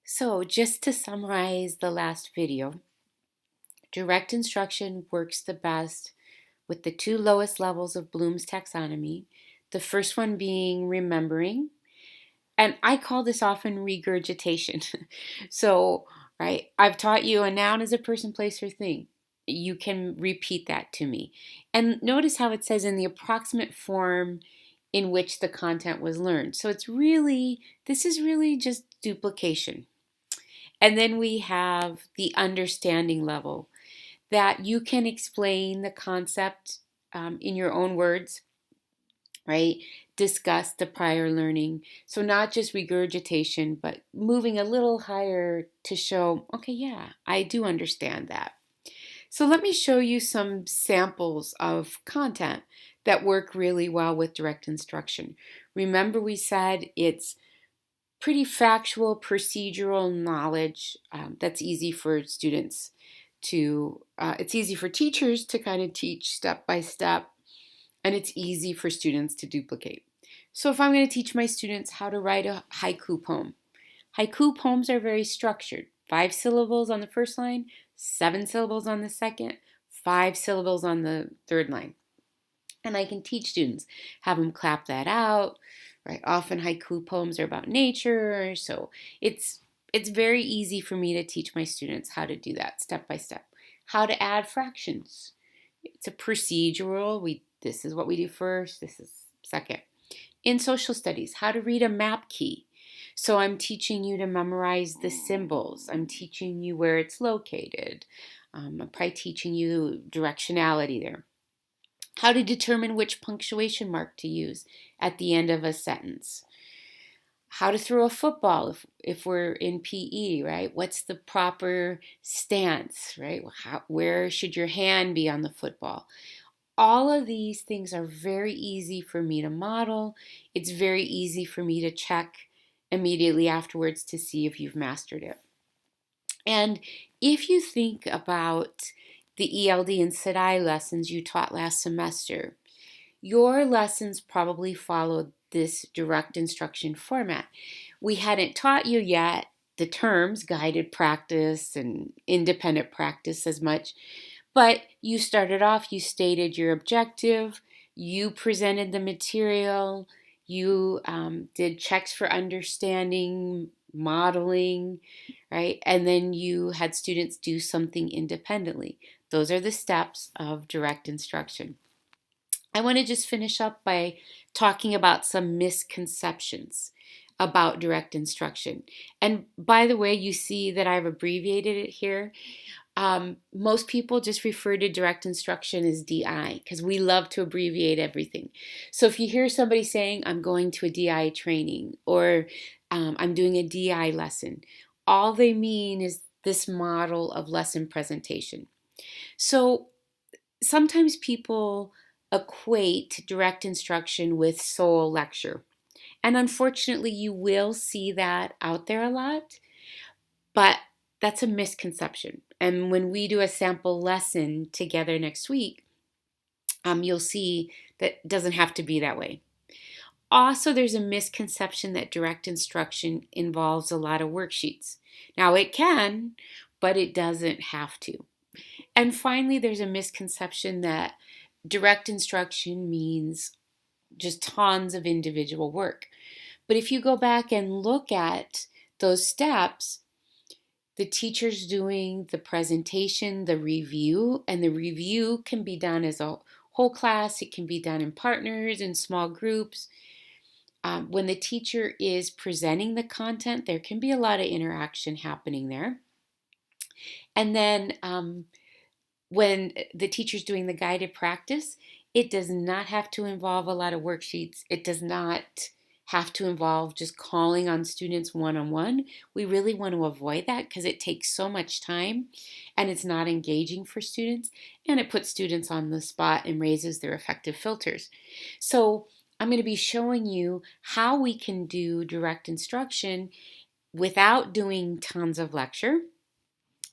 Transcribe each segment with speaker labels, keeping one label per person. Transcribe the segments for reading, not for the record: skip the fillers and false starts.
Speaker 1: So just to summarize the last video, direct instruction works the best with the two lowest levels of Bloom's taxonomy. The first one being remembering, and I call this often regurgitation. So, right, I've taught you a noun is a person, place, or thing. You can repeat that to me. And notice how it says in the approximate form in which the content was learned. So this is really just duplication. And then we have the understanding level that you can explain the concept in your own words, right? Discuss the prior learning. So, not just regurgitation, but moving a little higher to show, okay, yeah, I do understand that. So, let me show you some samples of content that work really well with direct instruction. Remember, we said it's pretty factual, procedural knowledge that's easy for students it's easy for teachers to kind of teach step by step, and it's easy for students to duplicate. So if I'm going to teach my students how to write a haiku poems are very structured. 5 syllables on the first line, 7 syllables on the second, 5 syllables on the third line. And I can teach students, have them clap that out, right? Often haiku poems are about nature, so it's very easy for me to teach my students how to do that step by step. How to add fractions. It's a procedural. This is what we do first, this is second. In social studies, how to read a map key. So I'm teaching you to memorize the symbols. I'm teaching you where it's located. I'm probably teaching you directionality there. How to determine which punctuation mark to use at the end of a sentence. How to throw a football if we're in PE, right? What's the proper stance, right? Where should your hand be on the football? All of these things are very easy for me to model. It's very easy for me to check immediately afterwards to see if you've mastered it. And if you think about the ELD and CIDI lessons you taught last semester, your lessons probably followed this direct instruction format. We hadn't taught you yet the terms guided practice and independent practice as much, but you started off, you stated your objective, you presented the material, you did checks for understanding, modeling, right? And then you had students do something independently. Those are the steps of direct instruction. I want to just finish up by talking about some misconceptions about direct instruction. And by the way, you see that I've abbreviated it here. Most people just refer to direct instruction as DI because we love to abbreviate everything. So if you hear somebody saying, I'm going to a DI training or I'm doing a DI lesson, all they mean is this model of lesson presentation. So sometimes people equate direct instruction with sole lecture. And unfortunately, you will see that out there a lot, but that's a misconception. And when we do a sample lesson together next week, you'll see that it doesn't have to be that way. Also, there's a misconception that direct instruction involves a lot of worksheets. Now, it can, but it doesn't have to. And finally, there's a misconception that direct instruction means just tons of individual work. But if you go back and look at those steps, the teacher's doing the presentation, the review, and the review can be done as a whole class. It can be done in partners, in small groups. When the teacher is presenting the content, there can be a lot of interaction happening there. And then when the teacher's doing the guided practice, it does not have to involve a lot of worksheets. It does not have to involve just calling on students one-on-one. We really want to avoid that because it takes so much time and it's not engaging for students, and it puts students on the spot and raises their affective filters. So I'm going to be showing you how we can do direct instruction without doing tons of lecture,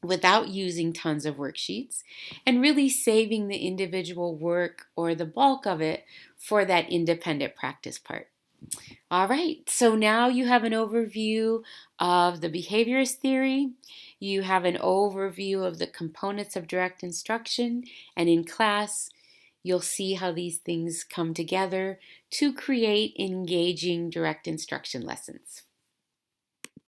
Speaker 1: without using tons of worksheets, and really saving the individual work or the bulk of it for that independent practice part. All right, so now you have an overview of the behaviorist theory. You have an overview of the components of direct instruction, and in class, you'll see how these things come together to create engaging direct instruction lessons.